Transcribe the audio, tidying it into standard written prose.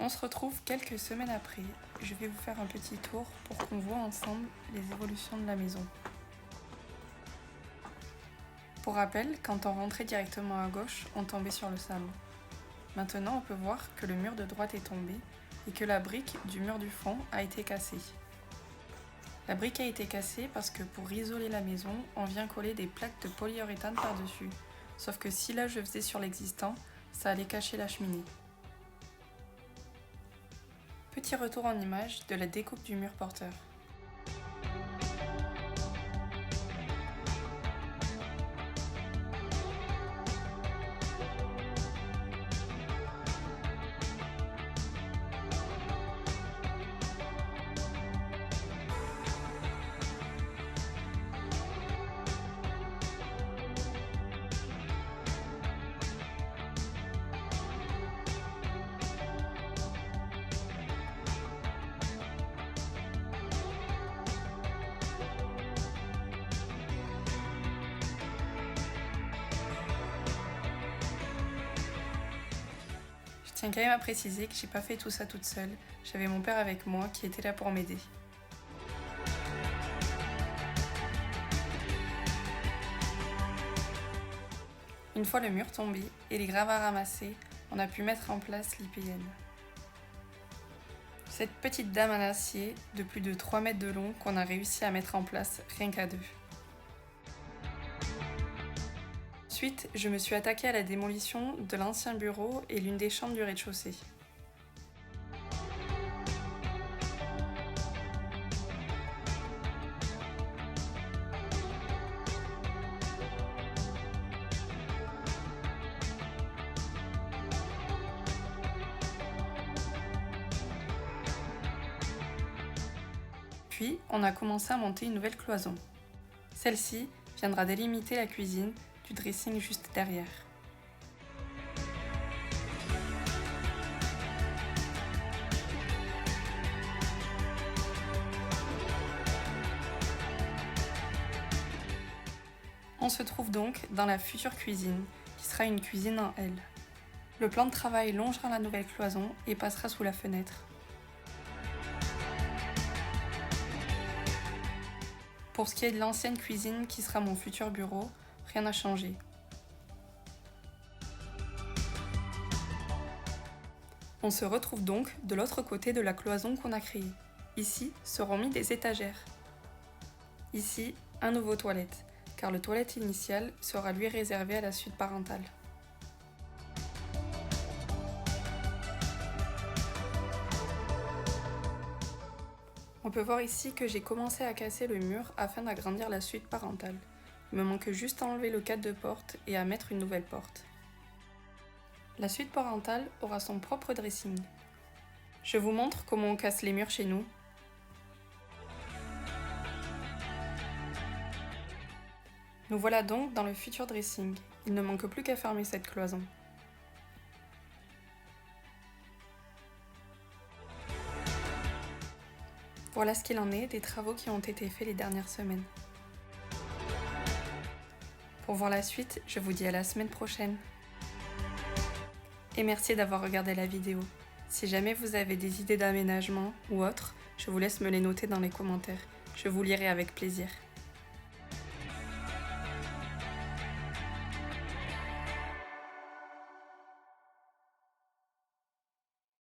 On se retrouve quelques semaines après. Je vais vous faire un petit tour pour qu'on voit ensemble les évolutions de la maison. Pour rappel, quand on rentrait directement à gauche, on tombait sur le salon. Maintenant, on peut voir que le mur de droite est tombé et que la brique du mur du fond a été cassée. La brique a été cassée parce que pour isoler la maison, on vient coller des plaques de polyuréthane par-dessus. Sauf que si là je faisais sur l'existant, ça allait cacher la cheminée. Petit retour en image de la découpe du mur porteur. Je tiens quand même à préciser que j'ai pas fait tout ça toute seule, j'avais mon père avec moi qui était là pour m'aider. Une fois le mur tombé et les gravats ramassés, on a pu mettre en place l'IPN. Cette petite dame en acier de plus de 3 mètres de long qu'on a réussi à mettre en place rien qu'à deux. Ensuite, je me suis attaquée à la démolition de l'ancien bureau et l'une des chambres du rez-de-chaussée. Puis, on a commencé à monter une nouvelle cloison. Celle-ci viendra délimiter la cuisine du dressing juste derrière. On se trouve donc dans la future cuisine, qui sera une cuisine en L. Le plan de travail longera la nouvelle cloison et passera sous la fenêtre. Pour ce qui est de l'ancienne cuisine qui sera mon futur bureau, rien n'a changé. On se retrouve donc de l'autre côté de la cloison qu'on a créée. Ici seront mis des étagères. Ici, un nouveau toilette, car le toilette initial sera lui réservé à la suite parentale. On peut voir ici que j'ai commencé à casser le mur afin d'agrandir la suite parentale. Il me manque juste à enlever le cadre de porte et à mettre une nouvelle porte. La suite parentale aura son propre dressing. Je vous montre comment on casse les murs chez nous. Nous voilà donc dans le futur dressing. Il ne manque plus qu'à fermer cette cloison. Voilà ce qu'il en est des travaux qui ont été faits les dernières semaines. Pour voir la suite, je vous dis à la semaine prochaine. Et merci d'avoir regardé la vidéo. Si jamais vous avez des idées d'aménagement ou autres, je vous laisse me les noter dans les commentaires. Je vous lirai avec plaisir.